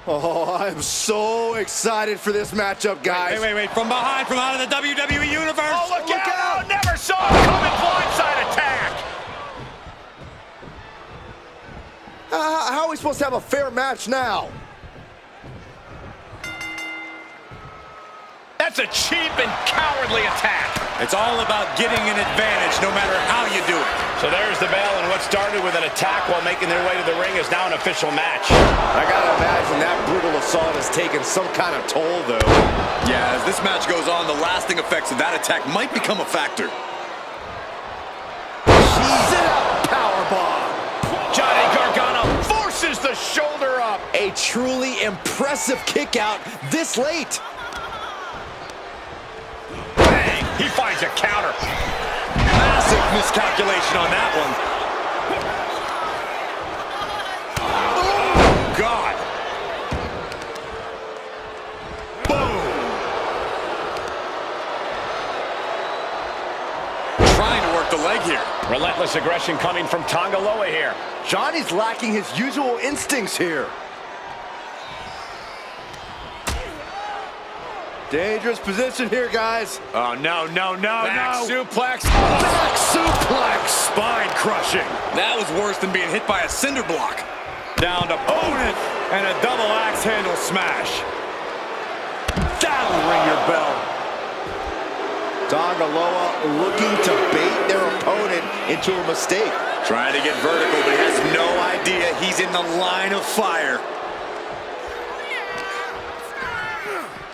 Oh, I'm so excited for this matchup, guys. Wait. From behind, from out of the WWE Universe. Oh, look out. Oh, never saw him coming. Blindside attack. How are we supposed to have a fair match now? That's a cheap and cowardly attack. It's all about getting an advantage no matter how you do it. So there's the bell, and what started with an attack while making their way to the ring is now an official match. I gotta imagine that brutal assault has taken some kind of toll, though. Yeah, as this match goes on, the lasting effects of that attack might become a factor. Sit-out powerbomb. Johnny Gargano forces the shoulder up. A truly impressive kick out this late. Bang! He finds a counter. Massive miscalculation on that one. Oh, God. Boom. Trying to work the leg here. Relentless aggression coming from Tonga Loa here. Johnny's lacking his usual instincts here. Dangerous position here, guys. Oh, no. Back suplex. Back suplex. Spine crushing. That was worse than being hit by a cinder block. Down to opponent and a double axe handle smash. That'll ring your bell. Tonga Loa looking to bait their opponent into a mistake. Trying to get vertical, but he has no idea he's in the line of fire.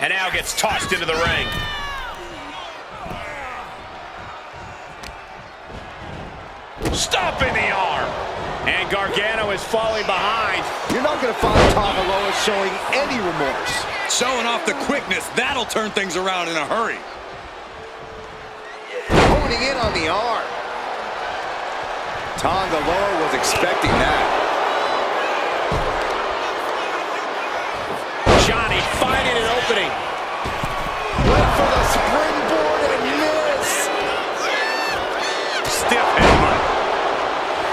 And now gets tossed into the ring. Stomping the arm. And Gargano is falling behind. You're not going to find Tonga Loa showing any remorse. Showing off the quickness, that'll turn things around in a hurry. Honing in on the arm. Tonga Loa was expecting that. Johnny finding an opening. Went for the springboard and miss. Stiff headbutt.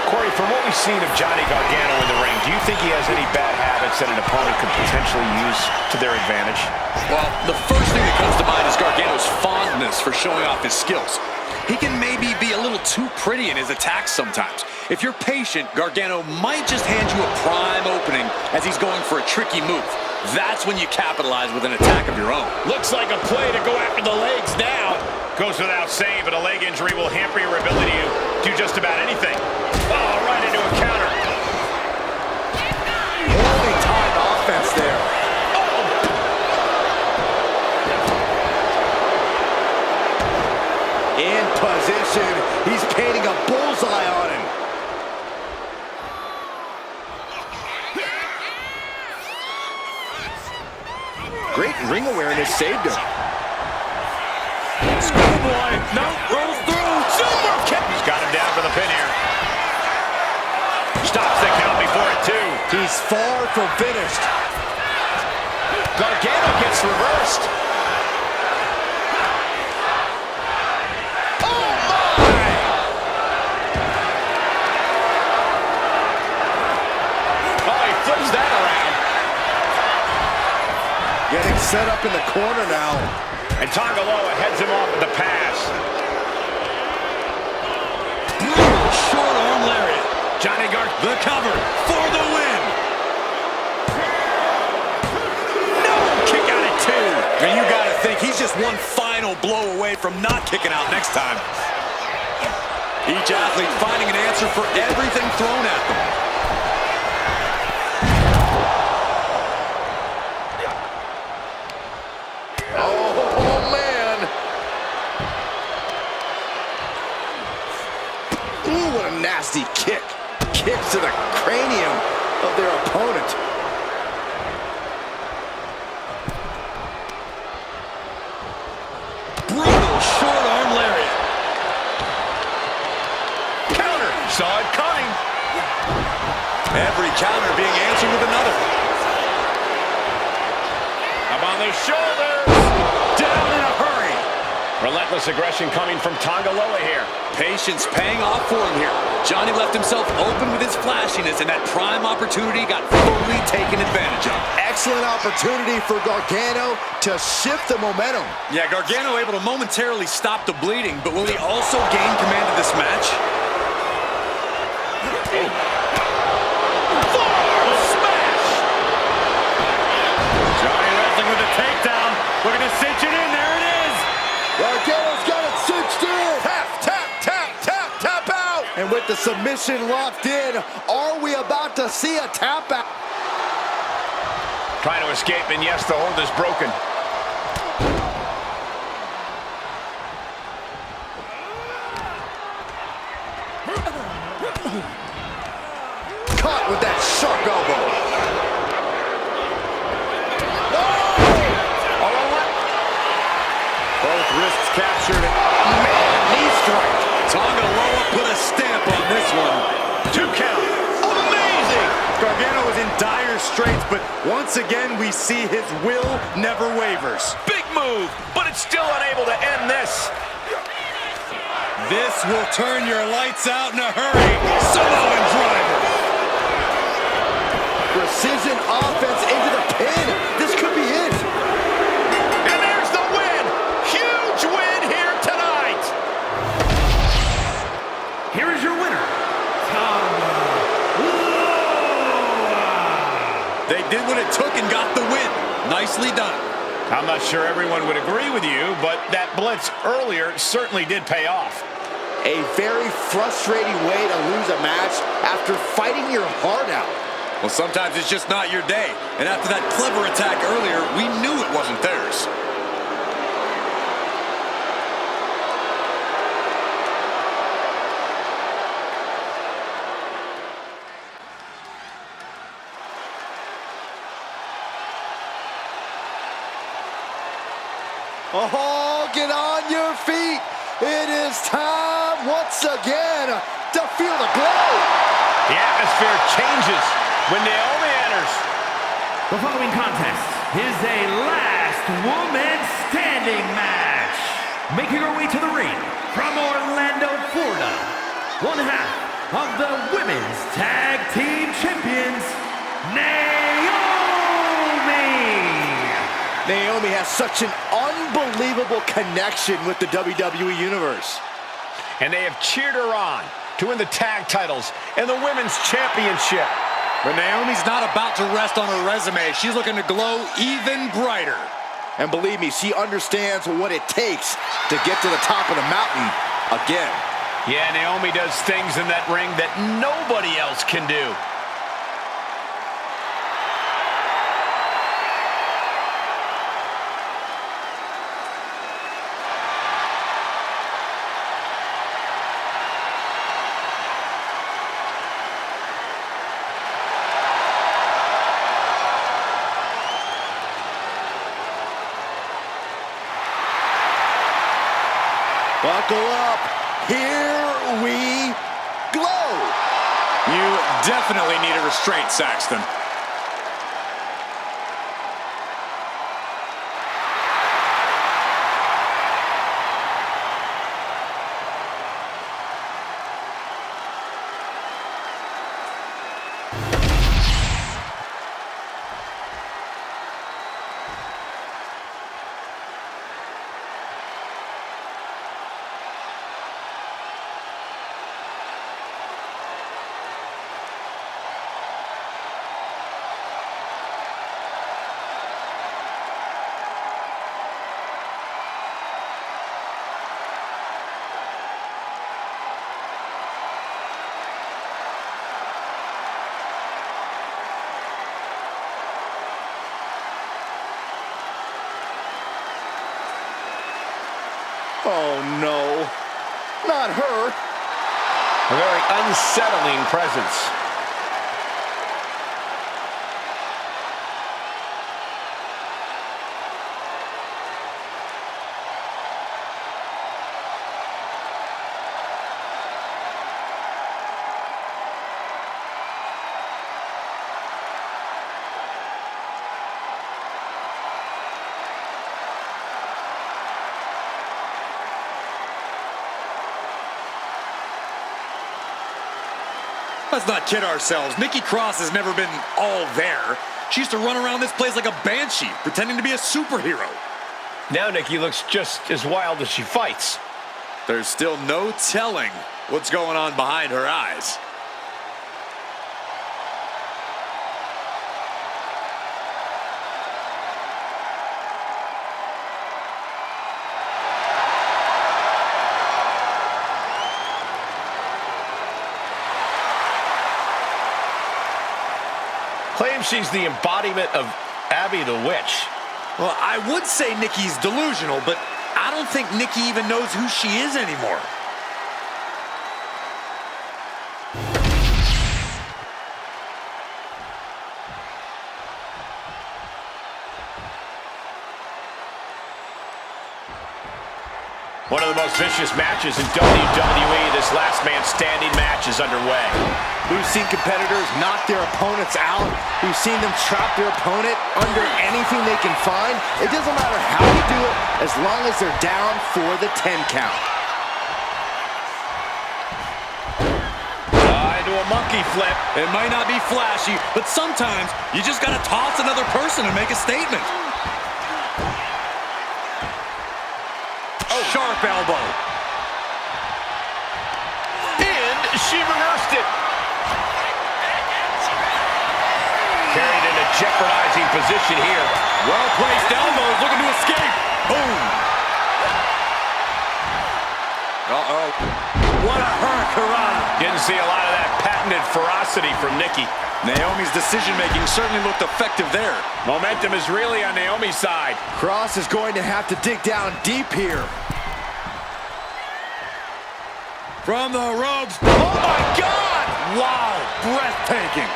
Corey, from what we've seen of Johnny Gargano in the ring, do you think he has any bad habits that an opponent could potentially use to their advantage? Well, the first thing that comes to mind is Gargano's fondness for showing off his skills. He can maybe be a little too pretty in his attacks sometimes. If you're patient, Gargano might just hand you a prime opening as he's going for a tricky move. That's when you capitalize with an attack of your own. Looks like a play to go after the legs now. Goes without saying, but a leg injury will hamper your ability to do just about anything. Oh, right into a counter. Holy timed offense there. In position, he's painting a bullseye on him. Great ring awareness saved him. Schoolboy, no, rolls through. Super kick. He's got him down for the pin here. Stops the count before it, too. He's far from finished. Gargano gets reversed. Getting set up in the corner now. And Tonga Loa heads him off with the pass. Short arm lariat. Johnny Gargano, The cover for the win. no, kick out at 2. And you got to think he's just one final blow away from not kicking out next time. Each athlete finding an answer for everything thrown at them. Nasty kick. Kicks to the cranium of their opponent. Brutal short arm lariat. Counter. Saw it coming. Every counter being answered with another. Up on the shoulders. Down in a hurry. Relentless aggression coming from Tongaloa here. Patience paying off for him here. Johnny left himself open with his flashiness, and that prime opportunity got fully taken advantage of. Excellent opportunity for Gargano to shift the momentum. Yeah, Gargano able to momentarily stop the bleeding, but will he also gain command of this match? Smash! Johnny wrestling with a takedown. Looking to cinch it in. There it is. Gargano's got it cinched in. Tap, tap, tap, tap, tap out. And with the submission locked in, are we about to see a tap out? Trying to escape, and yes, the hold is broken. Caught with that sharp elbow. Both wrists captured. Man, knee strike. Tongaloa put a stamp on this one. 2 count. Amazing. Gargano is in dire straits, but once again, we see his will never wavers. Big move, but it's still unable to end this. This will turn your lights out in a hurry. Samoan driver. Precision offense into the pin. This could be it. And there's the win. Huge win here tonight. Here is your winner, They did what it took and got the win. Nicely done. I'm not sure everyone would agree with you, but that blitz earlier certainly did pay off. A very frustrating way to lose a match after fighting your heart out. Well, sometimes it's just not your day. And after that clever attack earlier, we knew it wasn't theirs. Oh, get on your feet. It is time once again to feel the glow. The atmosphere changes when Naomi enters. The following contest is a last woman standing match. Making her way to the ring from Orlando, Florida, one half of the Women's Tag Team Champions, Naomi has such an unbelievable connection with the WWE Universe. And they have cheered her on to win the tag titles and the Women's Championship. But Naomi's not about to rest on her resume. She's looking to glow even brighter. And believe me, she understands what it takes to get to the top of the mountain again. Yeah, Naomi does things in that ring that nobody else can do. Buckle up. Here we glow. You definitely need a restraint, Saxton. Oh no, not her. A very unsettling presence. Let's not kid ourselves. Nikki Cross has never been all there. She used to run around this place like a banshee, pretending to be a superhero. Now Nikki looks just as wild as she fights. There's still no telling what's going on behind her eyes. Claims she's the embodiment of Abby the Witch. Well, I would say Nikki's delusional, but I don't think Nikki even knows who she is anymore. One of the most vicious matches in WWE. This last man standing match is underway. We've seen competitors knock their opponents out. We've seen them trap their opponent under anything they can find. It doesn't matter how you do it, as long as they're down for the 10 count. Into a monkey flip. It might not be flashy, but sometimes you just gotta toss another person and make a statement. Sharp elbow. And she reversed it. Carried in a jeopardizing position here. Well-placed elbows, looking to escape. Boom. Uh-oh. What a hurricanrana. Didn't see a lot of that patented ferocity from Nikki. Naomi's decision-making certainly looked effective there. Momentum is really on Naomi's side. Cross is going to have to dig down deep here. From the ropes. Oh, my God! Wow, breathtaking.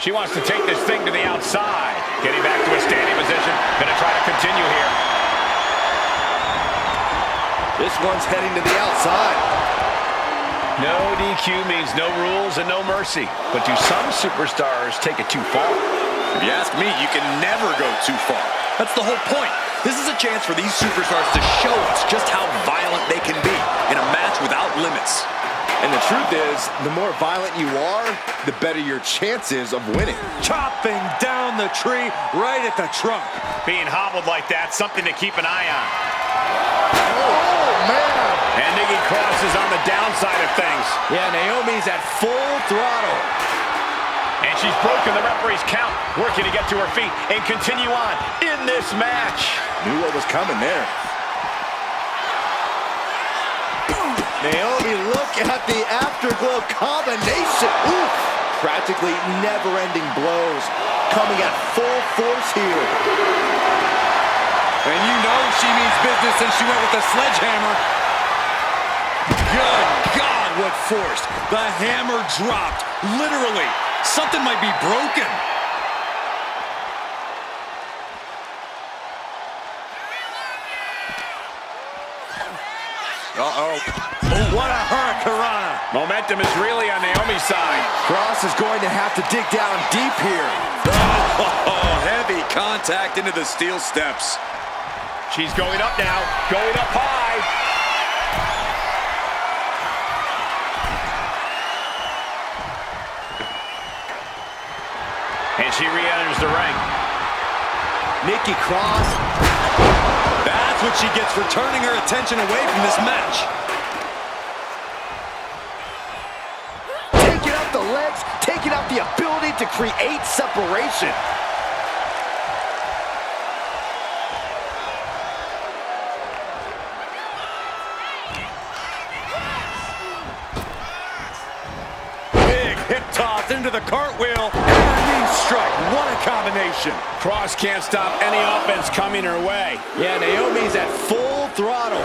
She wants to take this thing to the outside. Getting back to a standing position. Gonna try to continue here. This one's heading to the outside. No DQ means no rules and no mercy. But do some superstars take it too far? If you ask me, you can never go too far. That's the whole point. This is a chance for these superstars to show us just how violent they can be in a match without limits. And the truth is, the more violent you are, the better your chances of winning. Chopping down the tree right at the trunk. Being hobbled like that, something to keep an eye on. Oh, man! And Nikki Cross is on the downside of things. Yeah, Naomi's at full throttle. And she's broken the referee's count, working to get to her feet and continue on in this match. Knew what was coming there. Naomi, look at the afterglow combination. Oof! Practically never-ending blows coming at full force here. And you know she means business since she went with the sledgehammer. Good God, what force. The hammer dropped, literally. Something might be broken. Uh-oh. Oh, what a hurricanrana. Momentum is really on Naomi's side. Cross is going to have to dig down deep here. Oh, heavy contact into the steel steps. She's going up now, going up high. And she re-enters the ring. Nikki Cross. That's what she gets for turning her attention away from this match. Taking out the legs, taking out the ability to create separation. Big hip toss into the cartwheel. And a knee strike. What a combination. Cross can't stop any offense coming her way. Yeah, Naomi's at full throttle.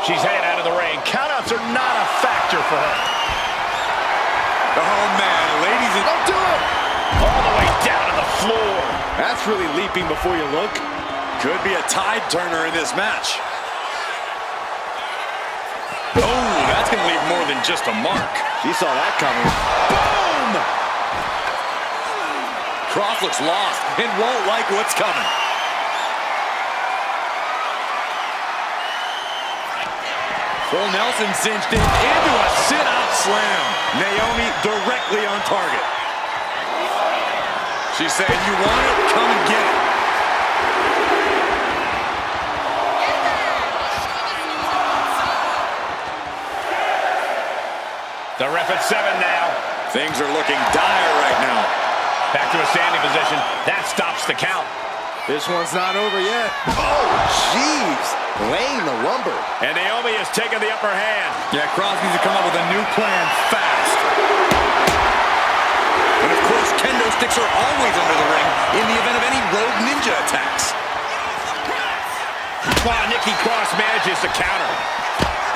She's headed out of the ring. Countouts are not a factor for her. Oh, man, ladies and... Don't do it! All the way down to the floor. That's really leaping before you look. Could be a tide turner in this match. Oh, that's going to leave more than just a mark. She saw that coming. Boom! Cross looks lost and won't like what's coming. Full Nelson cinched in into a sit-out slam. Naomi directly on target. She's saying, you want it? Come and get it. The ref at 7 now. Things are looking dire right now. Back to a standing position. That stops the count. This one's not over yet. Oh, jeez. Laying the lumber. And Naomi has taken the upper hand. Yeah, Cross needs to come up with a new plan fast. And of course, kendo sticks are always under the ring in the event of any rogue ninja attacks. Wow, Nikki Cross manages to counter.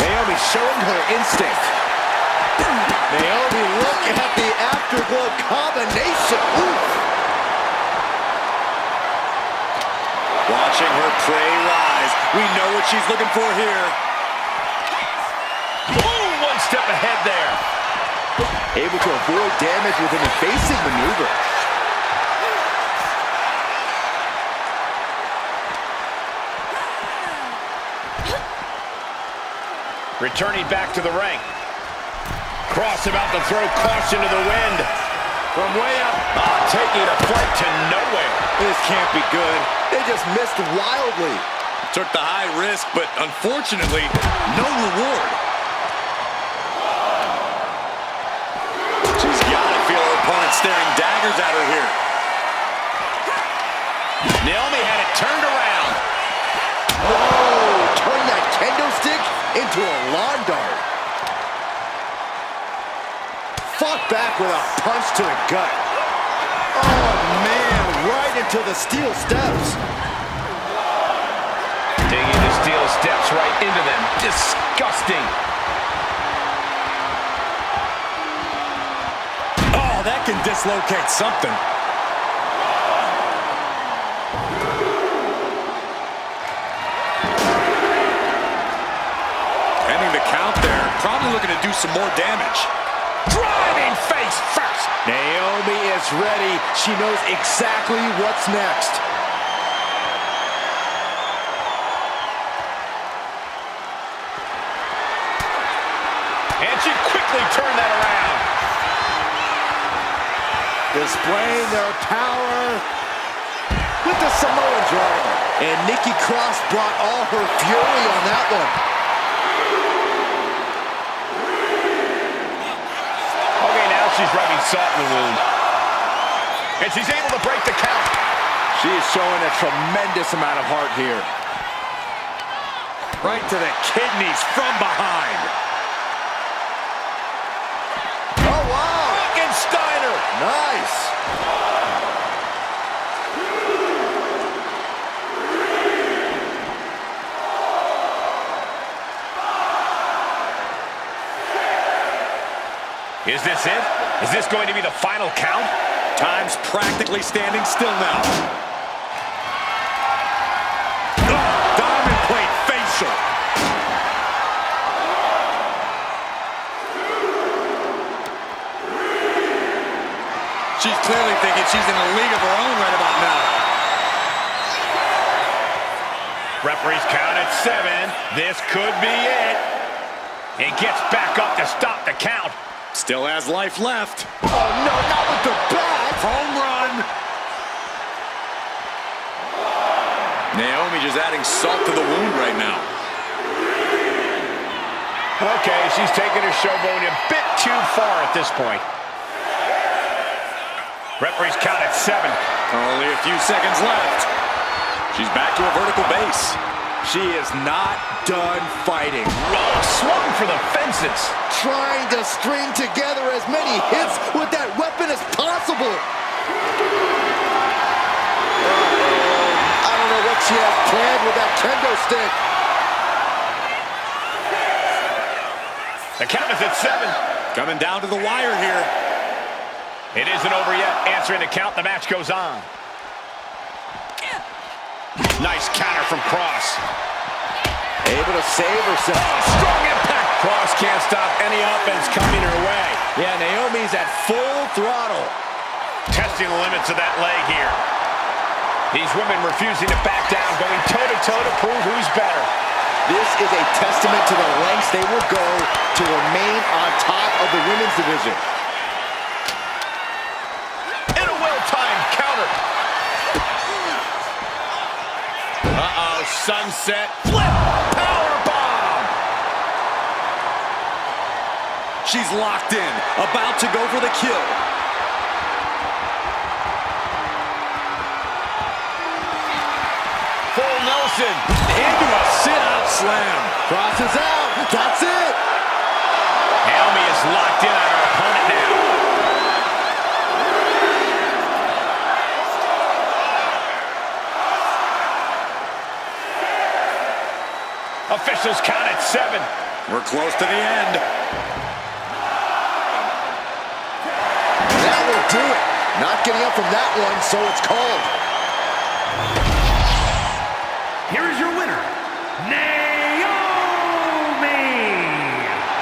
Naomi showing her instinct. Naomi, look at the afterglow combination. Oof. Watching her prey rise. We know what she's looking for here. Boom! One step ahead there. Able to avoid damage with an evasive maneuver. Returning back to the ring. Cross about to throw caution to the wind. From way up, taking a flight to nowhere. This can't be good. They just missed wildly. Took the high risk, but unfortunately, no reward. She's got to feel her opponent staring daggers at her here. Naomi had it turned around. Whoa! Turn that kendo stick into a lawn dart. Fought back with a punch to the gut. Oh, man, right into the steel steps. Digging the steel steps right into them. Disgusting. Oh, that can dislocate something. Ending the count there. Probably looking to do some more damage. Driving face first. Naomi is ready. She knows exactly what's next. And she quickly turned that around. Displaying their power with the Samoan drop. And Nikki Cross brought all her fury on that one. Okay, now she's rubbing salt in the wound. And she's able to break the count. She is showing a tremendous amount of heart here. Right to the kidneys from behind. Oh, wow. Steiner. Nice. Is this it? Is this going to be the final count? Time's practically standing still now. Diamond plate facial. She's clearly thinking she's in a league of her own right about now. Referee's count at 7. This could be it. He gets back up to stop the count. Still has life left. Oh, no, not with the bat. Home run. Naomi just adding salt to the wound right now. Okay, she's taking her showboat a bit too far at this point. Referee's count at 7. Only a few seconds left. She's back to a vertical base. She is not done fighting. Oh, swung for the fences. Trying to string together as many hits with that weapon as possible. I don't know what she has planned with that kendo stick. The count is at 7. Coming down to the wire here. It isn't over yet. Answering the count, the match goes on. Nice counter from Cross. Able to save herself. Strong impact. Cross can't stop any offense coming her way. Yeah, Naomi's at full throttle. Testing the limits of that leg here. These women refusing to back down, going toe-to-toe to prove who's better. This is a testament to the lengths they will go to remain on top of the women's division. And a well-timed counter. Uh-oh, sunset flip, powerbomb. She's locked in, about to go for the kill. Full Nelson. Into a sit-out slam. Crosses out. That's it. Naomi is locked in on her opponent now. Officials count at 7. We're close to the end. That will do it. Not getting up from that one, so it's called. Here is your winner, Naomi!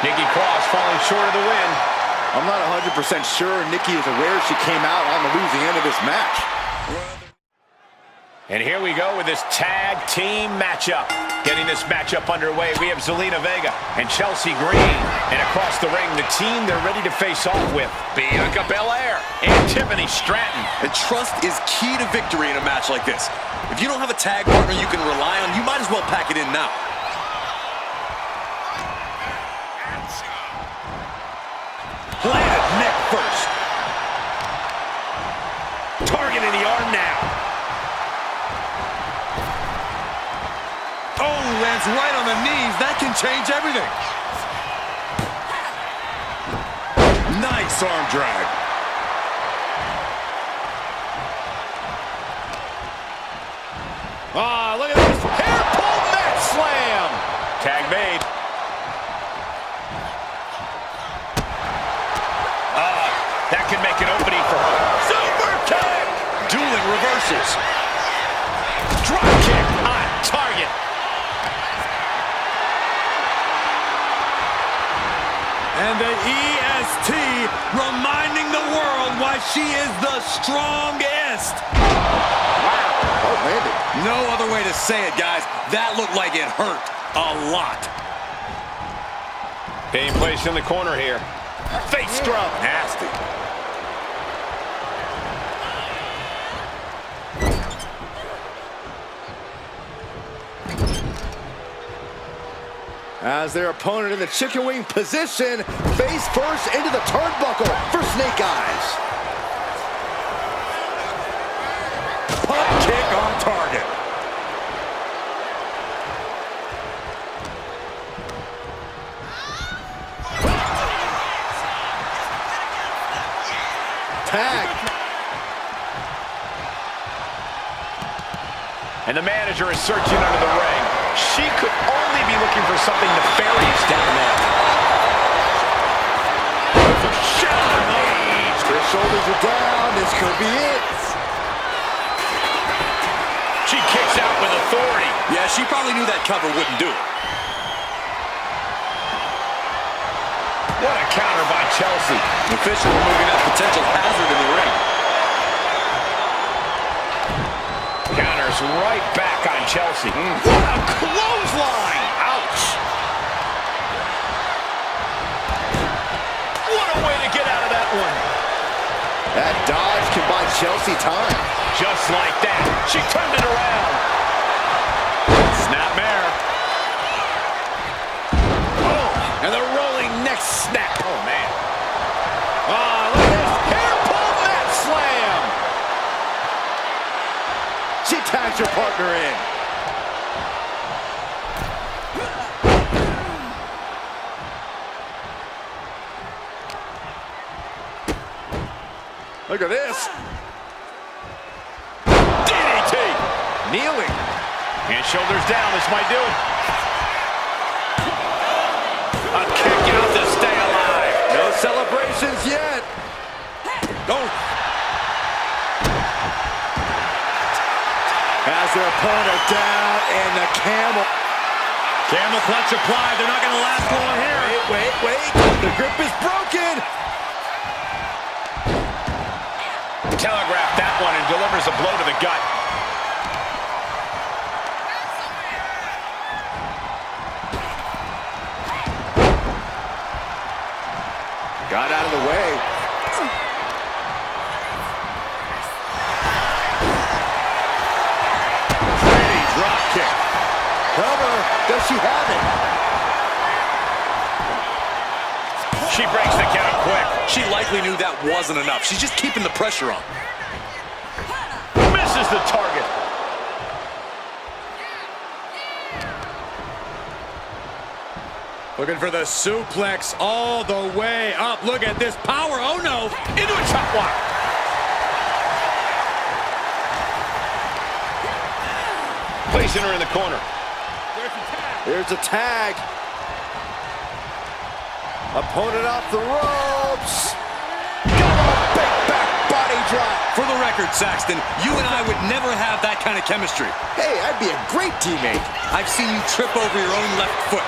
Nikki Cross falling short of the win. I'm not 100% sure Nikki is aware she came out on the losing end of this match. And here we go with this tag team matchup. Getting this matchup underway, we have Zelina Vega and Chelsea Green. And across the ring, the team they're ready to face off with, Bianca Belair and Tiffany Stratton. And trust is key to victory in a match like this. If you don't have a tag partner you can rely on, you might as well pack it in now. Planted neck first. Targeting the arm now. Oh, lands right on the knees. That can change everything. Nice arm drag. Ah, look at this. Hair pull mat slam. Tag made. That could make an opening for her. Super kick. Dueling reversals. Drop kick on target. And the EST reminding the world why she is the strongest. Oh, landed. No other way to say it, guys. That looked like it hurt a lot. Being placed in the corner here. Face scrub. Nasty. As their opponent in the chicken wing position, face first into the turnbuckle for Snake Eyes. Pump kick on target. Tag. And the manager is searching under the ring. She could only be looking for something nefarious down there. Their shoulders are down. This could be it. She kicks out with authority. Yeah, she probably knew that cover wouldn't do it. What a counter by Chelsea. The official removing that potential hazard in the ring. Counters right back on Chelsea. What a clothesline! Ouch! What a way to get out of that one. That dodge can buy Chelsea time. Just like that, she turned it around. Snapmare. Oh, and the rolling neck snap. Oh, man. Oh, look at this. Hair pull mat slam. She tags her partner in. Look at this. DDT. Kneeling. And shoulders down. This might do it. A kick out to stay alive. No celebrations yet. Oh. Has their opponent down and the camel. Camel clutch applied. They're not going to last long here. Wait. The grip is broken. Telegraphed that one and delivers a blow to the gut. Got out of the way. Pretty drop kick. Cover. Does she have it? She breaks the count quick. She likely knew that wasn't enough. She's just keeping the pressure on. Misses the target. Looking for the suplex all the way up. Look at this power. Oh, no. Into a chop block. Placing her in the corner. There's a tag. Opponent off the ropes. Big back body drop. For the record, Saxton, you and I would never have that kind of chemistry. Hey, I'd be a great teammate. I've seen you trip over your own left foot.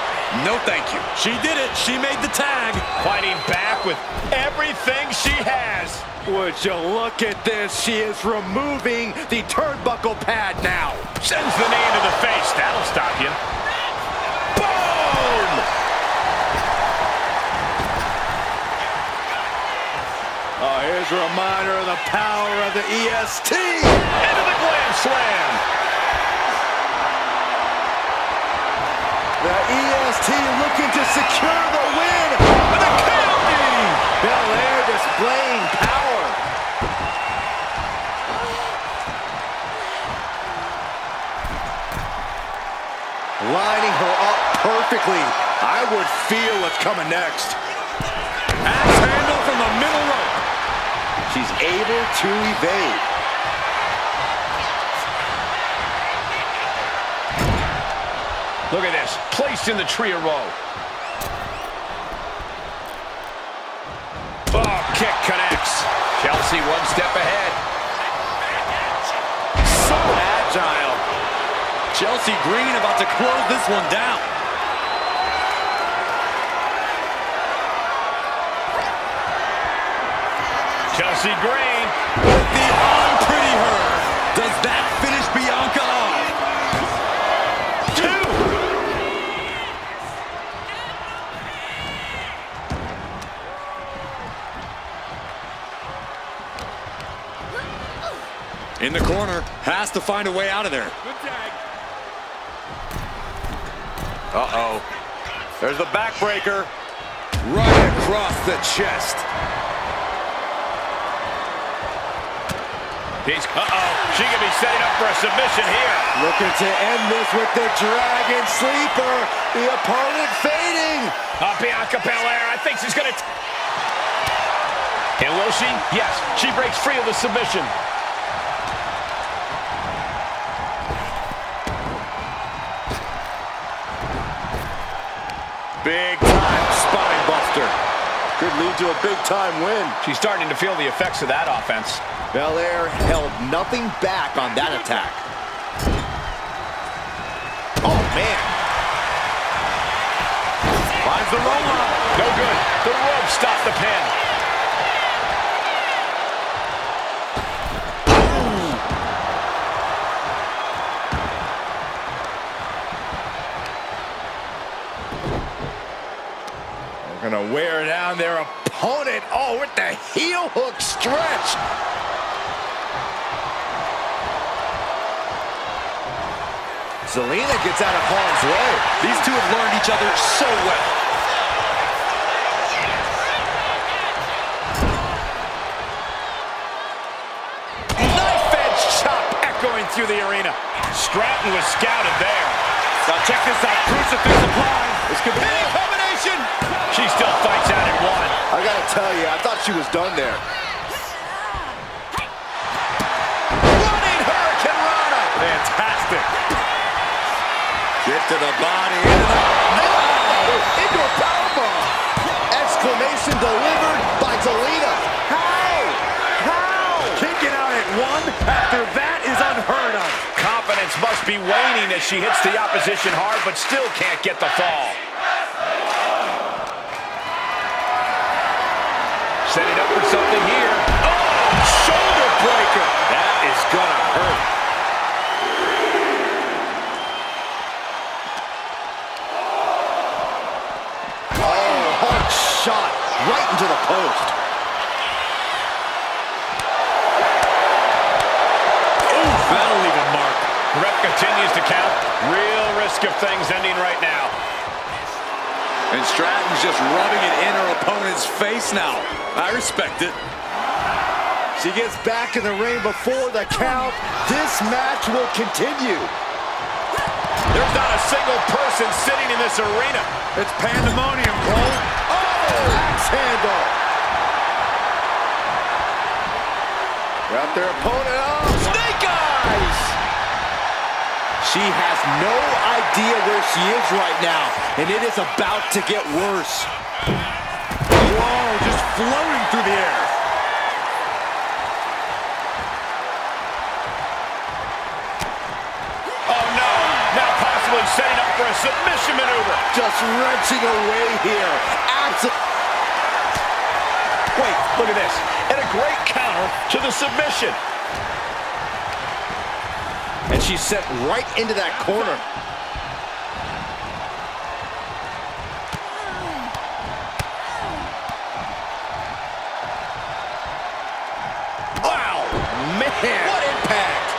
No thank you. She did it. She made the tag. Fighting back with everything she has. Would you look at this? She is removing the turnbuckle pad now. Sends the knee into the face. That'll stop you. Boom! Oh, here's a reminder of the power of the EST. Into the glam slam. The EST looking to secure the win. With a counting. Belair displaying power. Lining her up perfectly. I would feel what's coming next. Axe handle from the middle rope. She's able to evade. Look at this. Placed in the tree of woe. Oh, kick connects. Chelsea one step ahead. So agile. Chelsea Green about to close this one down. Chelsea Green. With the arm pretty her. Does that finish Bianca off? In the corner, has to find a way out of there. Good tag. Uh-oh. There's the backbreaker. Right across the chest. She could be setting up for a submission here. Looking to end this with the Dragon Sleeper. The opponent fading. Bianca Belair, I think she's going to... And will she? Yes, she breaks free of the submission. Big time spine buster. Could lead to a big time win. She's starting to feel the effects of that offense. Belair held nothing back on that attack. Oh, man. Finds the roll up. No good. The rope stopped the pin. They're going to wear down their opponent. Oh, with the heel hook stretch. Zelina gets out of harm's way. These two have learned each other so well. Knife-edge chop echoing through the arena. Stratton was scouted there. Now check this out. Crucifix applied. This could be Big combination. She still fights out at one. I gotta tell you, I thought she was done there. Running Hurricane Rana. Fantastic. Get to the body. Into a powerbomb. Exclamation delivered by Zelina. How? Kicking out at one after that is unheard of. Confidence must be waning as she hits the opposition hard, but still can't get the fall. Setting up for something here. Oh, shoulder breaker. That is gonna hurt. Oh, hard shot right into to the post. Oof, that'll leave a mark. Ref continues to count. Real risk of things ending right now. And Stratton's just rubbing it in her opponent's face now. I respect it. She gets back in the ring before the count. This match will continue. There's not a single person sitting in this arena. It's pandemonium, Cole. Oh, axe handle. Got their opponent up. Snake eyes. She has no idea where she is right now, and it is about to get worse. Whoa, just floating through the air. Oh no, now possibly setting up for a submission maneuver. Just wrenching away here. Wait, look at this. And a great counter to the submission. And she's sent right into that corner. Wow, man, what impact.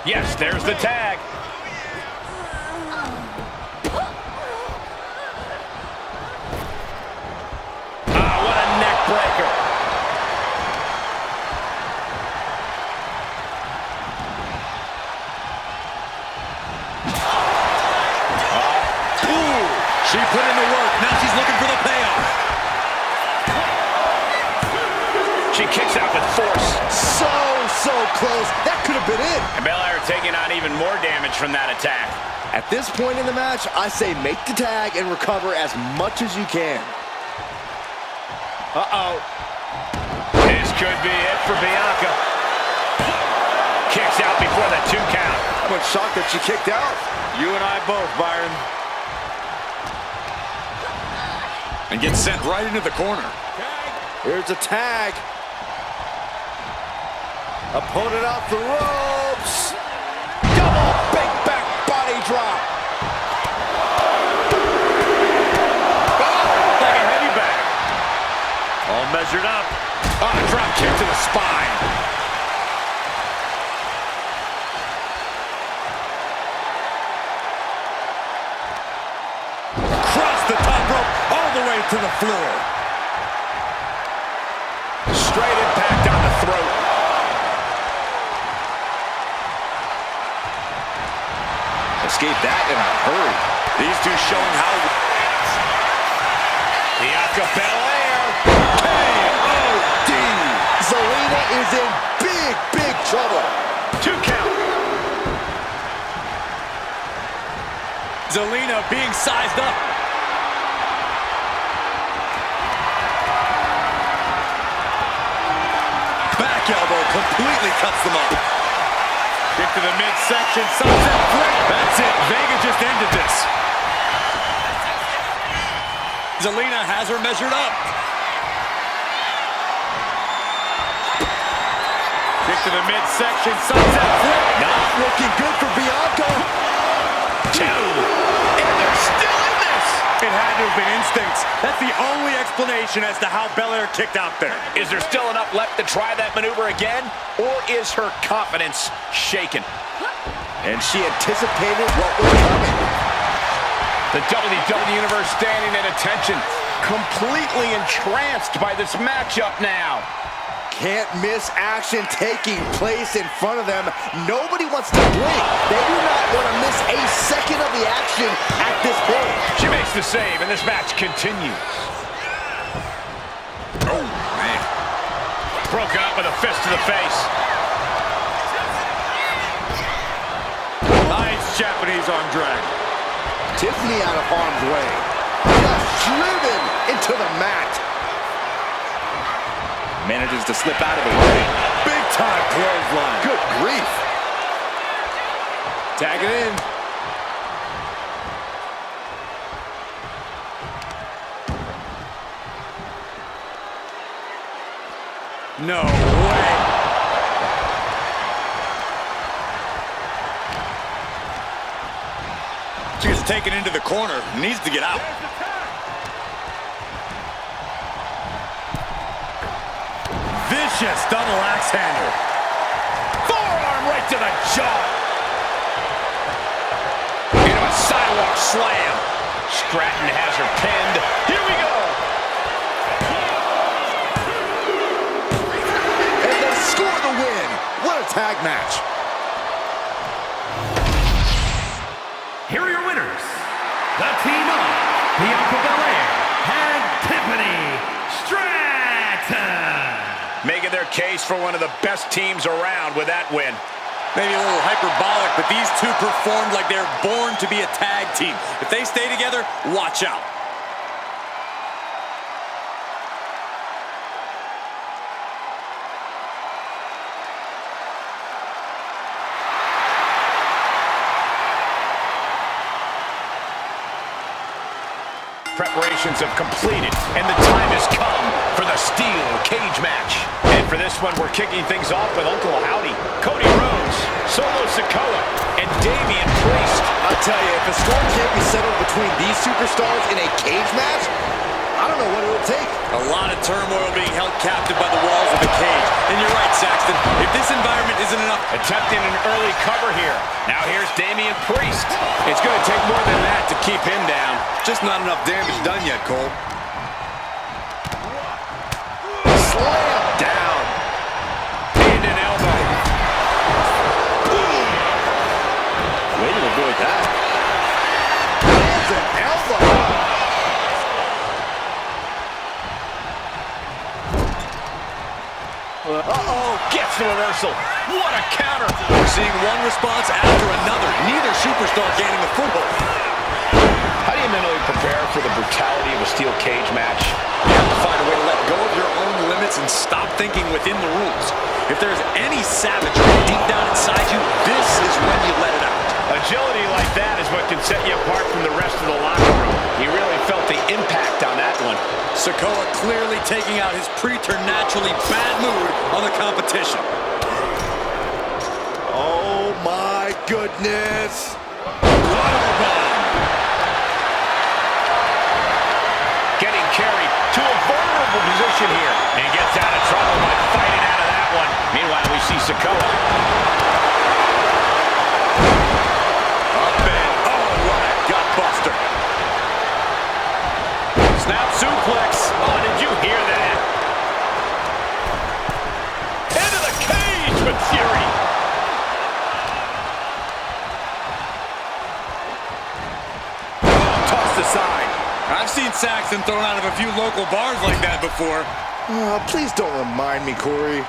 Yes, there's the tag. What a neck breaker. She put in the work. Now she's looking for the payoff. She kicks out with force. So close. That could have been it. And Belair taking on even more damage from that attack. At this point in the match, I say make the tag and recover as much as you can. Uh-oh. This could be it for Bianca. Kicks out before the 2 count. I'm shocked that she kicked out. You and I both, Byron. And gets sent right into the corner. Here's a tag. Opponent off the ropes. Double big back body drop. Like a heavy bag. All measured up. Oh, a drop kick to the spine. Cross the top rope all the way to the floor. Straight impact on the throat. Escape that in a hurry. These two showing how... Bianca Belair. K.O.D. Zelina is in big trouble. 2 count. Zelina being sized up. Back elbow completely cuts them up. Kick to the midsection, sunset flip. That's it. Vega just ended this. Zelina has her measured up. Kick to the midsection, sunset flip. Not looking good for Bianca. 2. And they're still in this. It had to have been instincts. That's the only explanation as to how Belair kicked out there. Is there still enough left to try that maneuver again? Or is her confidence shaken? And she anticipated what was coming. The WWE Universe standing at attention, completely entranced by this matchup now. Can't miss action taking place in front of them. Nobody wants to blink. They do not want to miss a second of the action at this point. She makes the save, and this match continues. Oh, man. Broken up with a fist to the face. Nice Japanese arm drag. Tiffany out of harm's way. Just driven into the mat. Manages to slip out of the way. Big time clothesline. Good grief. Tag it in. No way. Gets taken into the corner. Needs to get out. Vicious double axe handle. Forearm right to the jaw. Into a sidewalk slam. Stratton has her pinned. Here we go. And they score the win. What a tag match. Here are your winners, the team of Bianca Belair and Tiffany Stratton. Making their case for one of the best teams around with that win. Maybe a little hyperbolic, but these two performed like they're born to be a tag team. If they stay together, watch out. Preparations have completed, and the time has come for the steel cage match. And for this one, we're kicking things off with Uncle Howdy, Cody Rhodes, Solo Sikoa, and Damian Priest. I'll tell you, if a score can't be settled between these superstars in a cage match, I don't know what it would take. A lot of turmoil being held captive by the walls of the cage. And you're right, Saxton. If this environment isn't enough... Attempting an early cover here. Now here's Damian Priest. It's going to take more than that to keep him down. Just not enough damage done yet, Cole. Slam down. And an elbow. Way to avoid that. Lands an elbow. Uh-oh, gets the reversal. What a counter. We're seeing one response after another. Neither superstar gaining a foothold. How do you mentally prepare for the brutality of a steel cage match? You have to find a way to let go of your own limits and stop thinking within the rules. If there's any savagery deep down inside you, this is when you let it out. Agility like that is what can set you apart from the rest of the locker room. He really felt the impact on that one. Sikoa clearly taking out his preternaturally bad mood on the competition. Oh my goodness. Getting carried to a vulnerable position here. And gets out of trouble by fighting out of that one. Meanwhile, we see Sikoa. Up and, oh, what a gutbuster. Snap suplex. Oh, did you hear that? Into the cage with Fury. Oh, tossed aside. I've seen Saxton thrown out of a few local bars like that before. Please don't remind me, Corey.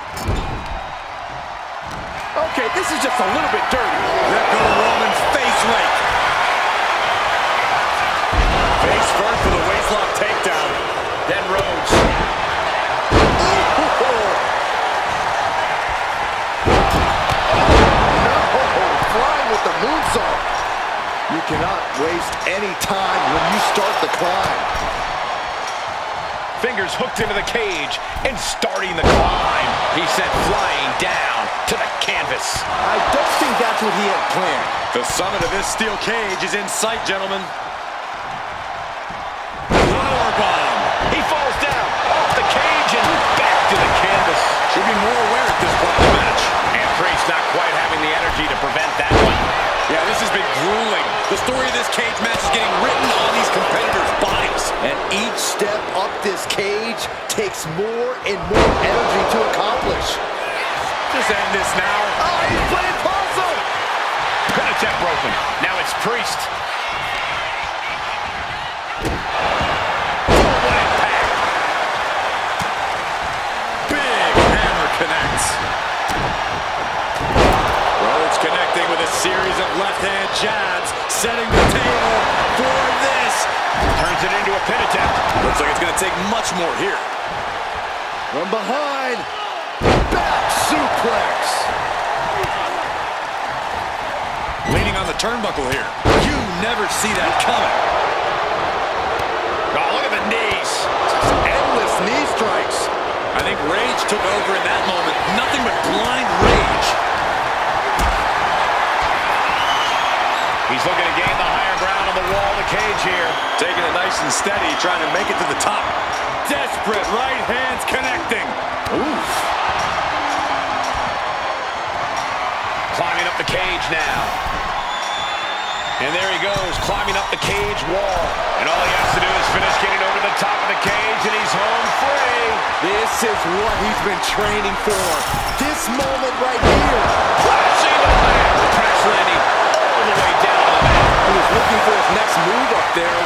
Okay, this is just a little bit dirty. Greco-Roman face rake. Face first for the waistlock takedown. Then Rhodes. Flying with the moonsault. You cannot waste any time when you start the climb. Fingers hooked into the cage and starting the climb. He sent flying down to the canvas. I don't think that's what he had planned. The summit of this steel cage is in sight, gentlemen. Powerbomb. He falls down off the cage and back to the canvas. Should be more aware at this point in the match. And Priest not quite having the energy to prevent that one. Yeah, this has been grueling. The story of this cage match is getting written on these competitors' bodies. And each step up this cage takes more and more energy to accomplish. Just end this now. Oh, he's playing possum! Pin attempt broken. Now it's Priest. What impact. Big hammer connects. Rhodes connecting with a series of left-hand jabs, setting the table for this. Turns it into a pin attempt. Looks like it's going to take much more here. From behind, back suplex. Leaning on the turnbuckle here. You never see that coming. Oh, look at the knees. Endless knee strikes. I think rage took over in that moment. Nothing but blind rage. He's looking to gain the higher around on the wall of the cage here. Taking it nice and steady, trying to make it to the top. Desperate right hands connecting. Oof. Climbing up the cage now. And there he goes, climbing up the cage wall. And all he has to do is finish getting over the top of the cage, and he's home free. This is what he's been training for. This moment right here. Crashing the mat. Crash landing all the way down to the mat. He was looking for his next move up there,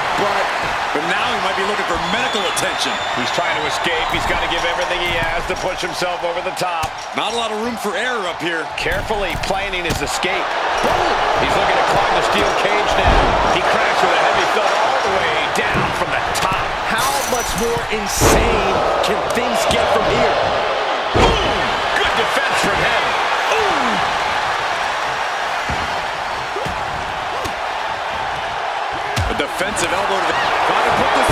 but now he might be looking for medical attention. He's trying to escape. He's got to give everything he has to push himself over the top. Not a lot of room for error up here. Carefully planning his escape. He's looking to climb the steel cage now. He crashed with a heavy thud all the way down from the top. how much more insane can things get from here? Boom! Good defense from him. Ooh! A defensive elbow to the... Trying to put this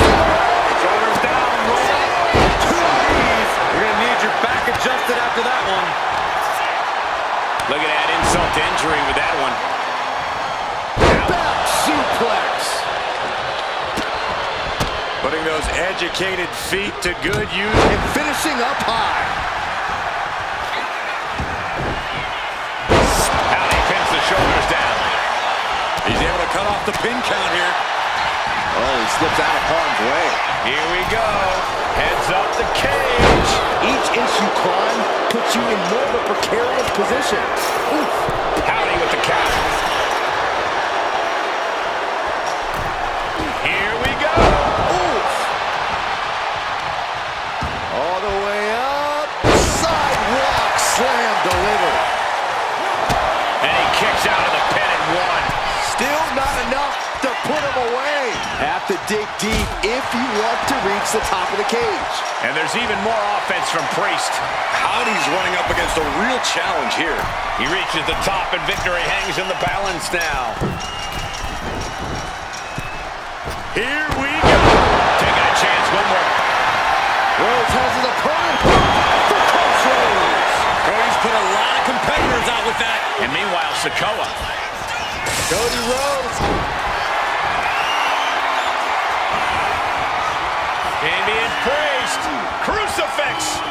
shoulders down, roll. Please. You're going to need your back adjusted after that one. Look at that insult to injury with that one. Back suplex. Putting those educated feet to good use. And finishing up high. Now he pins the shoulders down. He's able to cut off the pin count here. Oh, he slips out of harm's way. Here we go. Heads up the cage. Each inch you climb puts you in more of a precarious position. Oof. Howdy with the count. Here we go. Oof. All the way up. Sidewalk slam delivered. And he kicks out of the pin and one. Still not enough to put him away. Have to dig deep if you want to reach the top of the cage. And there's even more offense from Priest. Howdy's running up against a real challenge here. He reaches the top and victory hangs in the balance now. Here we go. Taking a chance, one more. Rhodes has his opponent for Coach Rhodes. Cody's put a lot of competitors out with that. And meanwhile, Sikoa. Cody Rhodes. Indian Priest. Crucifix.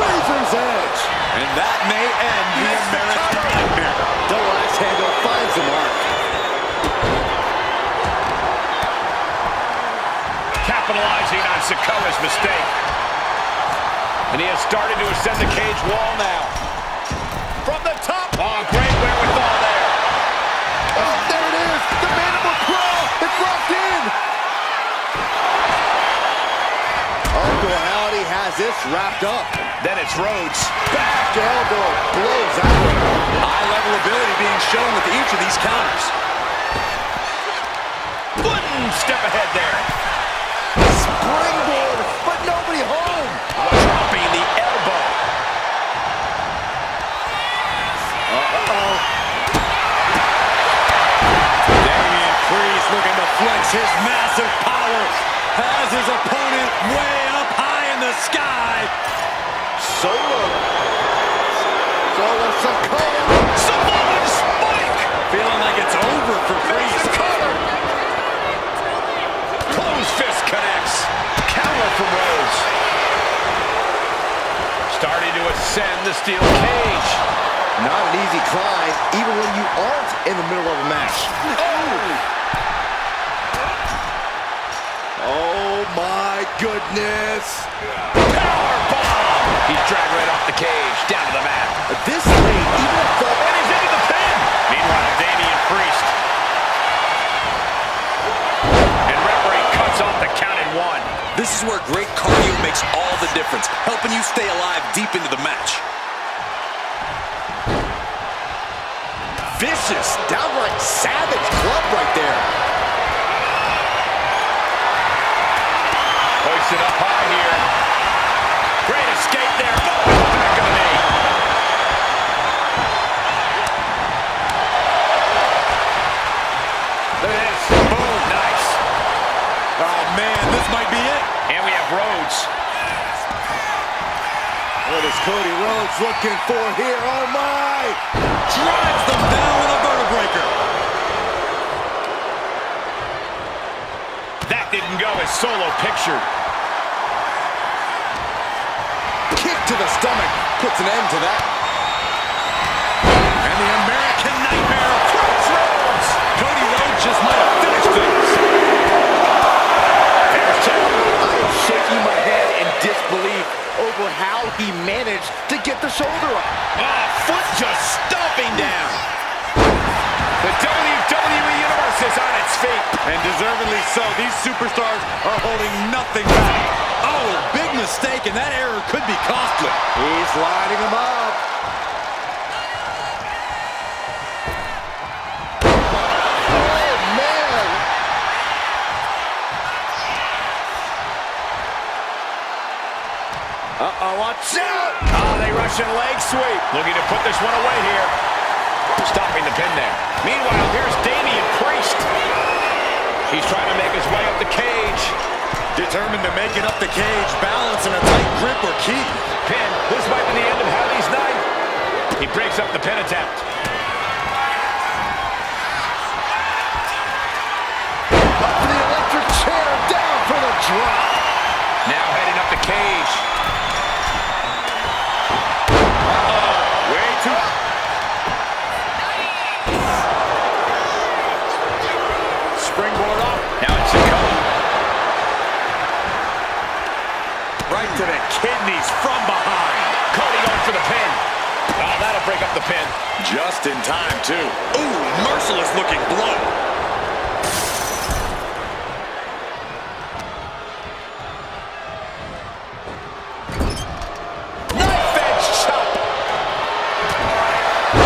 Razor's edge. And that may end the American Nightmare. The last handle finds the mark. Capitalizing on Sikoa's mistake. And he has started to ascend the cage wall now. From the top. Oh, great wherewithal there. Oh, there it is. The mandible claw. It's locked in. Uncle Howdy has this wrapped up. Then it's Rhodes. Back elbow blows out. High level ability being shown with each of these counters. One step ahead there. Springboard, but nobody home. Dropping the elbow. Uh-oh. Damian Priest looking to flex his massive power. Has his opponent way up high in the sky. Solo Sikoa. Samoan spike. Feeling like it's over for Priest. Closed fist connects. Counter from Rhodes. Starting to ascend the steel cage. Not an easy climb, even when you aren't in the middle of a match. Oh my goodness. Powerbomb. He's dragged right off the cage, down to the mat. This late, even a fall. And he's into the pin. Meanwhile, Damian Priest. And referee cuts off the count in one. This is where great cardio makes all the difference, helping you stay alive deep into the match. Vicious, downright savage club right there. Hoisted up high here. Great escape there. Oh, back of the knee. Look at this. Boom, nice. Oh man, this might be it. And we have Rhodes. What is Cody Rhodes looking for here? Oh my! Drives them down with a vertebreaker. That didn't go as Solo pictured. Kick to the stomach puts an end to that. And the American Nightmare crossroads. Cody Rhodes just might have finished things. I am shaking my head in disbelief over how he managed to get the shoulder up. Foot just stomping down. The WWE Universe is on its feet. And deservedly so. These superstars are holding nothing back. Oh, big mistake, and that error could be costly. He's lining him up. Oh, man. Uh-oh, watch out. Oh, they Russian leg sweep. Looking to put this one away here. Stopping the pin there. Meanwhile, here's Damian Priest. He's trying to make his way up the cage. Determined to make it up the cage, balance in a tight grip or key. Pin. This might be the end of Halley's night. He breaks up the pin attempt. Up for the electric chair, down for the drop. Now heading up the cage. Way too... Springboard up. Now it's Sikoa. Right to the kidneys from behind. Cody going for the pin. Oh, that'll break up the pin. Just in time, too. Ooh, merciless looking blow. Knife edge chop.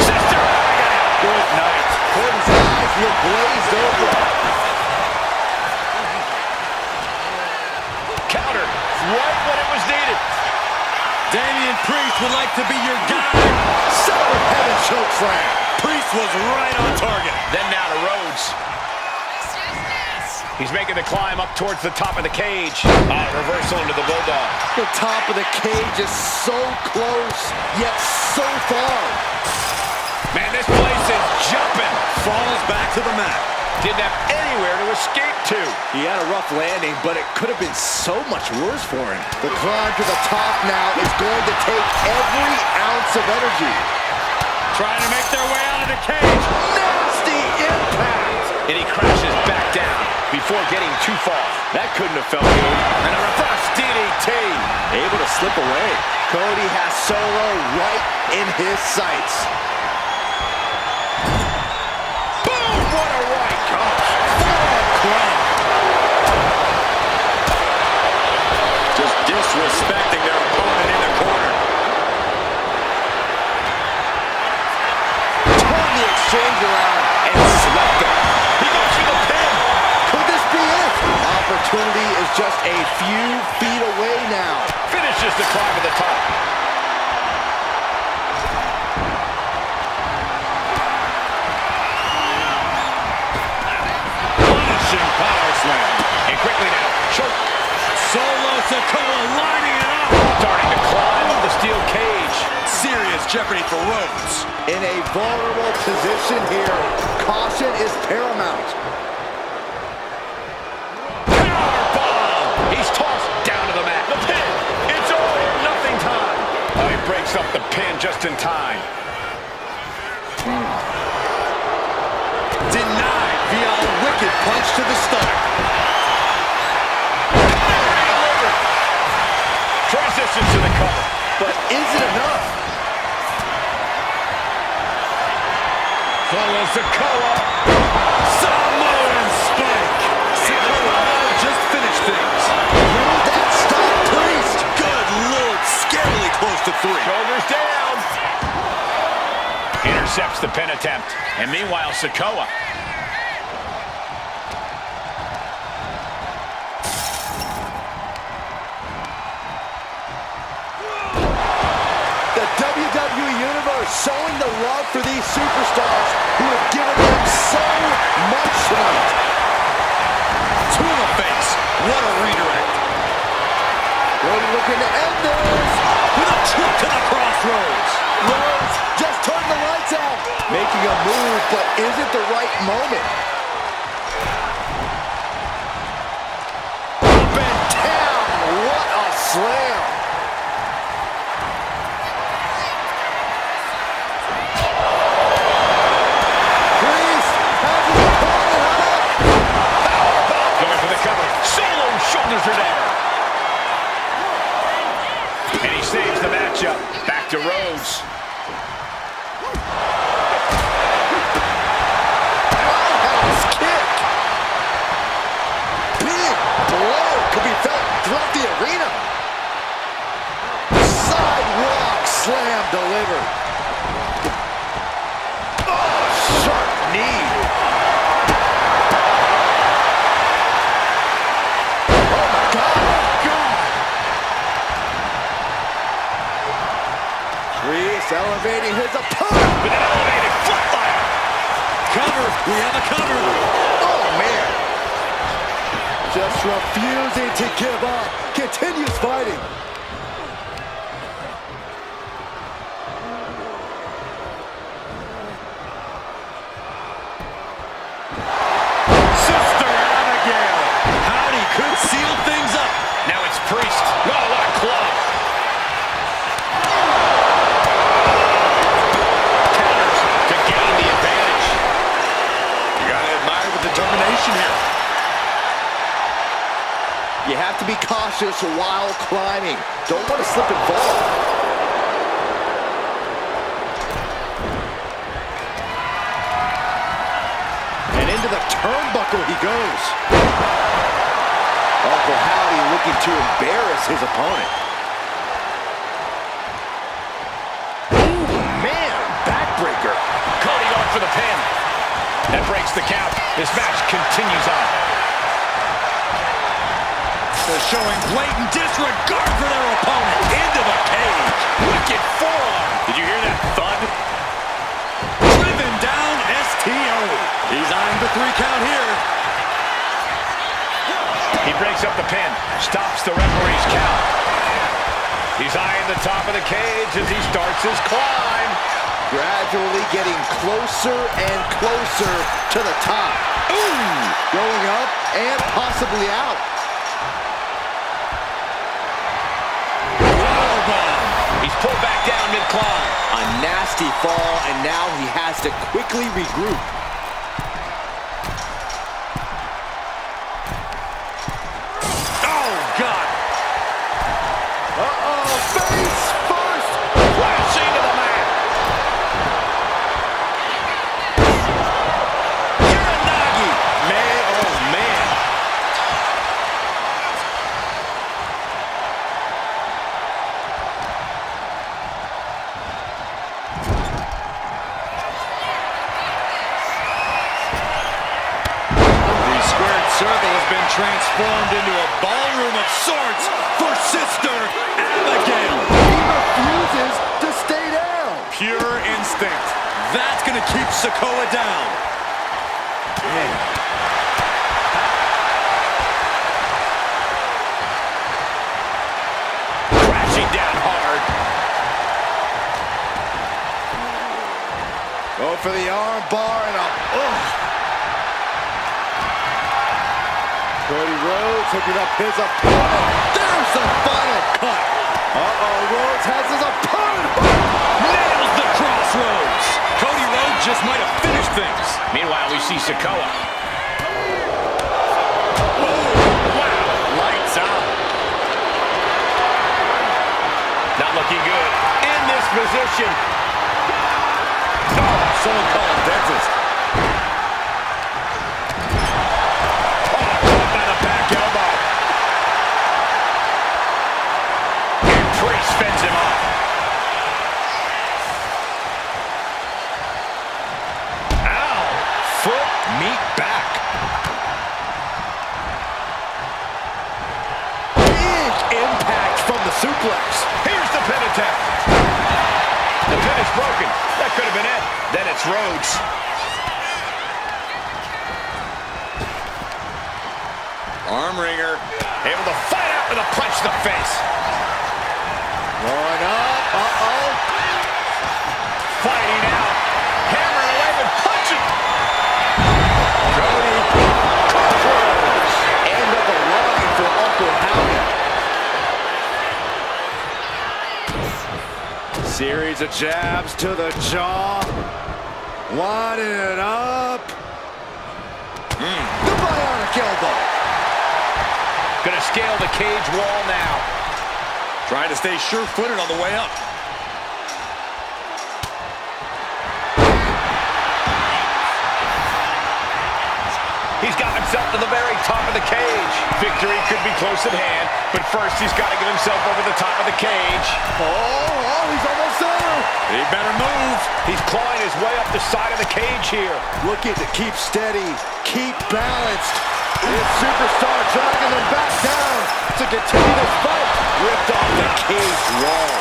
Sister Agony. Good night. Cody's eyes look glazed over. Counter. Right when it was needed. Damian Priest would like to be your guy. Separate head and choke slam. Priest was right on target. Then now to Rhodes. He's making the climb up towards the top of the cage. Reversal into the Bulldog. The top of the cage is so close, yet so far. Man, this place is jumping. Falls back to the mat. Didn't have anywhere to escape to. He had a rough landing, but it could have been so much worse for him. The climb to the top now is going to take every ounce of energy. Trying to make their way out of the cage. Nasty impact. And he crashes back down before getting too far. That couldn't have felt good. And a reverse DDT. Able to slip away. Cody has Solo right in his sights. Boom! What a right. Gosh. Just disrespecting their opponent in the corner. Turned the exchange around and swept it. He goes for the pin. Could this be it? Opportunity is just a few feet away now. Finishes the climb to the top. Punishing power slam. And quickly now. Choke. Solo Sikoa lining it up. Starting to climb up the steel cage. Serious jeopardy for Rhodes. In a vulnerable position here, caution is paramount. Powerbomb. He's tossed down to the mat. The pin. It's all or nothing time. Oh, he breaks up the pin just in time. Denied via a wicked punch to the stomach. Transitions to the cover. But is it enough? Solo Sikoa. Samoan spike. Sikoa just finished things. Will that stop Priest? Good Lord, scarily close to 3. Shoulders down. Intercepts the pin attempt. And meanwhile, Sikoa. The WWE Universe showing the love for these superstars who have given them so much tonight. To the face. What a redirect. Cody looking to end this. With a trip to the crossroads. Rhodes just turned the lights out. Making a move, but is it the right moment? to Rhodes. Roundhouse kick. Big blow could be felt throughout the arena. Sidewalk slam delivered. Oh, sharp knee. Oh my God. Chris elevating his opponent. With an elevated flatline. Cover. We have a cover. Oh, man. Just refusing to give up. Continues fighting. Sister Abigail. Howdy could seal things up. Now it's Priest. Oh, what a club. Counters to gain the advantage. You gotta admire the determination here. You have to be cautious while climbing. Don't want to slip and fall. And into the turnbuckle he goes. Uncle Howdy looking to embarrass his opponent. Ooh, man, backbreaker. Cody going for the pin. That breaks the count. This match continues on. They're showing blatant disregard for their opponent. Into the cage. Wicked forearm. Did you hear that thud? Driven down STO. He's eyeing the 3 count here. He breaks up the pin. Stops the referee's count. He's eyeing the top of the cage as he starts his climb. Gradually getting closer and closer to the top. Ooh, going up and possibly out. He's pulled back down mid-climb. A nasty fall, and now he has to quickly regroup. Oh, God. Uh-oh, face first. Crashing to the mat. Uranagi. Man, oh man. The squared circle has been transformed into a ballroom of sorts for Sister Abigail. He refuses to stay down. Pure instinct. That's going to keep Sikoa down. Crashing down hard. Go for the arm bar and a... Cody Rhodes hooking up his opponent. There's the final cut. Uh-oh, Rhodes has his opponent hooked. Nails the crossroads. Cody Rhodes just might have finished things. Meanwhile, we see Sikoa. Wow, lights out. Not looking good. In this position. Oh, someone call a dentist. Caught by the back elbow. And Priest fends him off. Ow! Foot meet back. Big impact from the suplex. Here's the pin attempt. The pin is broken. That could have been it. Then it's Rhodes. Arm wringer. Able to fight out with a punch to the face. Going up. Uh-oh. Fighting out. Hammering away with punching. Cody. Crossroads. End of the line for Uncle Howdy. Series of jabs to the jaw. Winding it up. The bionic elbow. Gonna scale the cage wall now. Trying to stay sure-footed on the way up. He's got himself to the very top of the cage. Victory could be close at hand, but first he's got to get himself over the top of the cage. Oh, he's almost there. He better move. He's clawing his way up the side of the cage here. Looking to keep steady, keep balanced. This superstar dragging them back down to continue this fight. Ripped off the cage wall.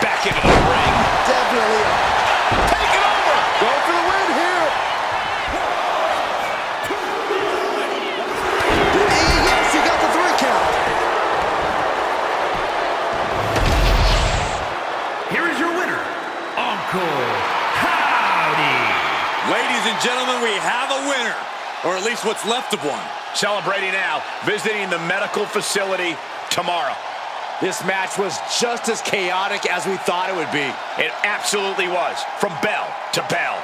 Back into the ring. Definitely Take it over. going for the win here. Yes, he got the 3 count. Here is your winner, Uncle Howdy. Ladies and gentlemen, we have a winner, or at least what's left of one. Celebrating now, visiting the medical facility tomorrow. This match was just as chaotic as we thought it would be. It absolutely was, from bell to bell.